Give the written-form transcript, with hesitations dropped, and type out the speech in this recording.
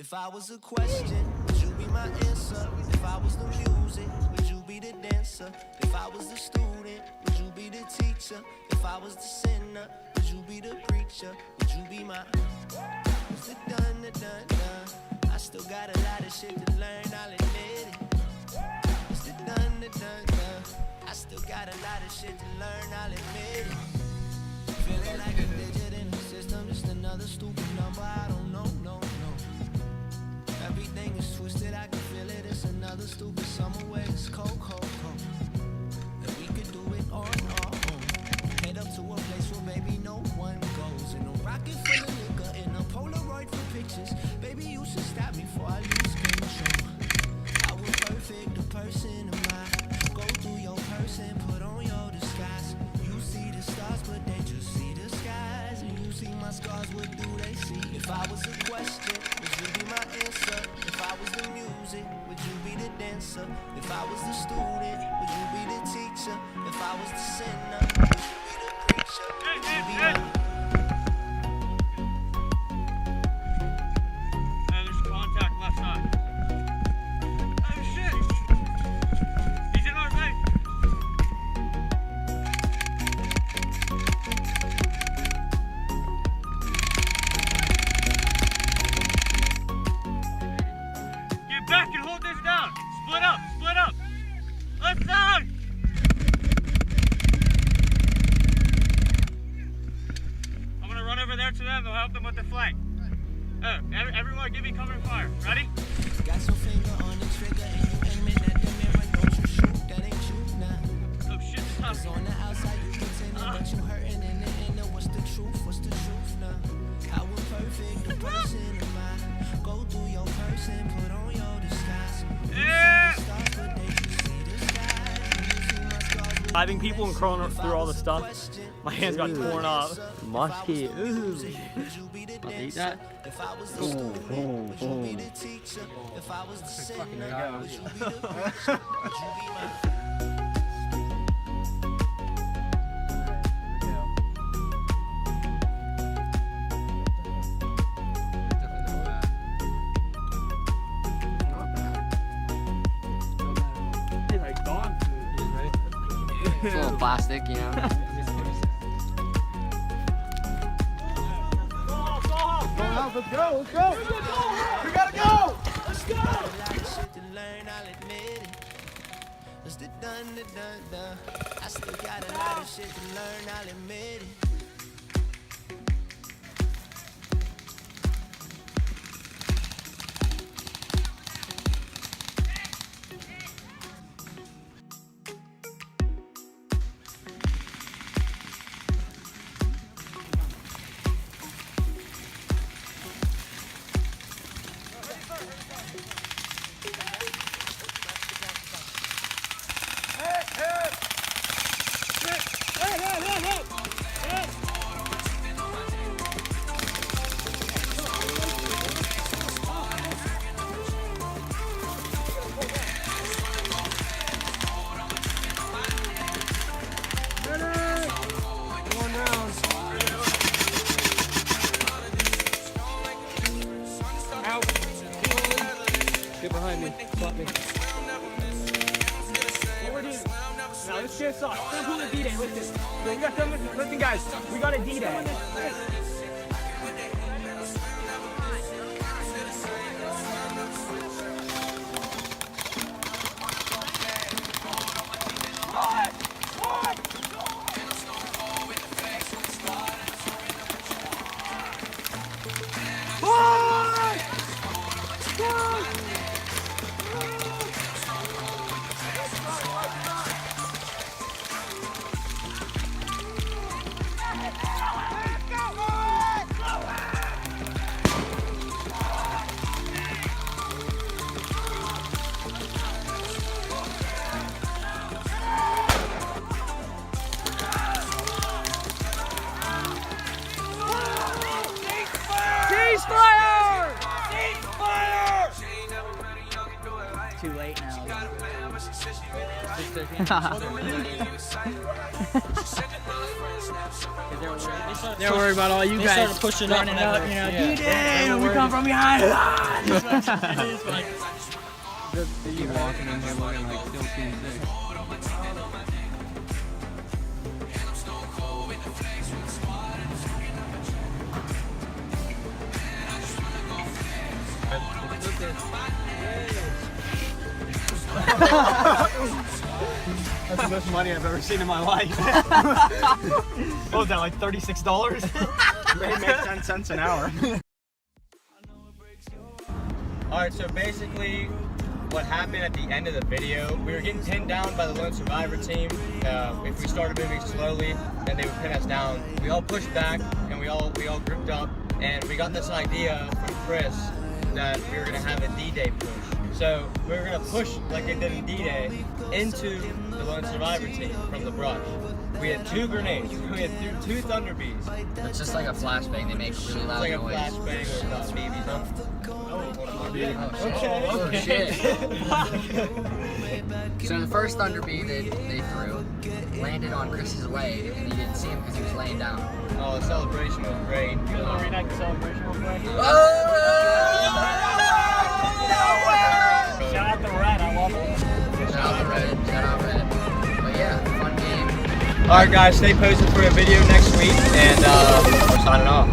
If I was a question, would you be my answer? If I was the music, would you be the dancer? If I was the student, would you be the teacher? If I was the sinner, would you be the preacher? Would you be my... It's the done, the done, done. I still got a lot of shit to learn, I'll admit it. It's the done, the done, done. I still got a lot of shit to learn, I'll admit it. Feeling like a digit in the system, just another stupid number, I don't know, no, no. Everything is twisted, I can feel it, it's another stupid summer where it's cold, cold, cold. And we could do it on our own. Head up to a place where baby no one goes. In a rocket full of liquor, in a Polaroid for pictures. Baby, you should stop me before I lose control. I was perfect, the person am I. Go through your person, put on your disguise. You see the stars, but they just see the skies. And you see my scars, what do they see? If I was a question, would you be my answer? If I was the music, would you be the dancer? If I was the student, would you be the teacher? If I was the sinner, would you be the preacher? Would you be my... There's contact left side. Oh shit! He's in our right. Get back and hold this down. Split up, split up. Left side. I'm gonna run over there to them. They'll help them with the flank. Everyone give me cover and fire. Ready? Got your finger on the trigger and you aiming at the mirror. Don't you shoot, that ain't you now. Oh shit, it's tough. Cause on the outside you pretending, but you hurting in the inner. What's the truth? What's the truth now? How imperfect the person am I? Go through your person, put on your disguise. Yeah. Diving people and crawling through all the stuff. My hands got torn off. Musky. Ooh. I'll eat that. It's a little plastic, you know. Let's go, let's go! We gotta go! Let's go! I still got a lot of shit to learn, I'll admit it. Get behind me. Stop me. What we're doing? Now let's get us off. We're going to D-Day. Listen. We got some. Listen, guys. We got a D-Day. Too late now. They're worried about all you They guys. started pushing up, running up, you know, D-Day, we worried. come from behind. It is like, You walking in here looking like still seeing sick. That's the most money I've ever seen in my life. What was that, like $36? They make 10 cents an hour. Alright, so basically what happened at the end of the video, we were getting pinned down by the Lone Survivor team. If we started moving slowly, then they would pin us down. We all pushed back and we all grouped up, and we got this idea from Chris that we were gonna have a D-Day push. So we were gonna push like they did in D-Day into the Lone Survivor team from the brush. We had 2 grenades. We had 2 Thunder Bees. it's just like a flashbang. They make really It's loud like a noise. flashbang with BBs on. Oh shit. So the first Thunder Bee they threw landed on Chris's leg, and you didn't see him because he was laying down. Oh, the celebration was great. You guys want to reenact the celebration real quick? Shout out the Red, I love it. Shout out the Red, shout out Red. But yeah, fun game. Alright guys, stay posted for a video next week, and we're signing off.